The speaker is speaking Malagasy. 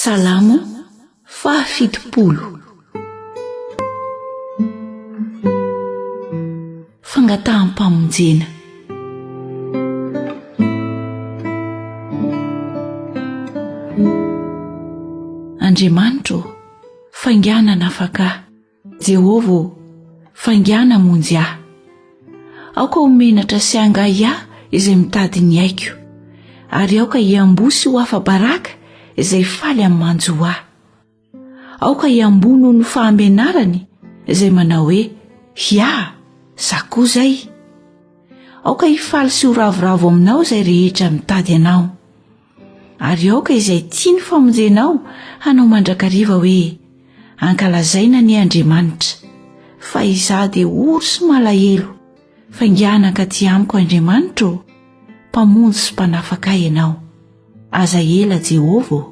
Salamo fahafitopolo. Fangataham-pamonjena. Andriamanitro, faingana nafaka. Jehova, faingana monjy ahy. Aoka homenatra sy angahy ahy izay mitady ny aiko, ary aoka hiambo-sy ho afa-baraka izay faly amin'ny manjo ahy. Aoka hiambo noho ny fahamenarany izay manao hoe ia, zakoa zay. Aoka hifaly sy ho ravoravo aminao izay rehetra mitady anao, ary aoka izay tia ny famonjenao hanao mandrakariva hoe ankalazaina ny Andriamanitra, fa izaho dia oro sy malahelo. Faingana katy amiko Andriamanitro, mpamonjy sy mpanafaka ianao. Aza ela Jehova.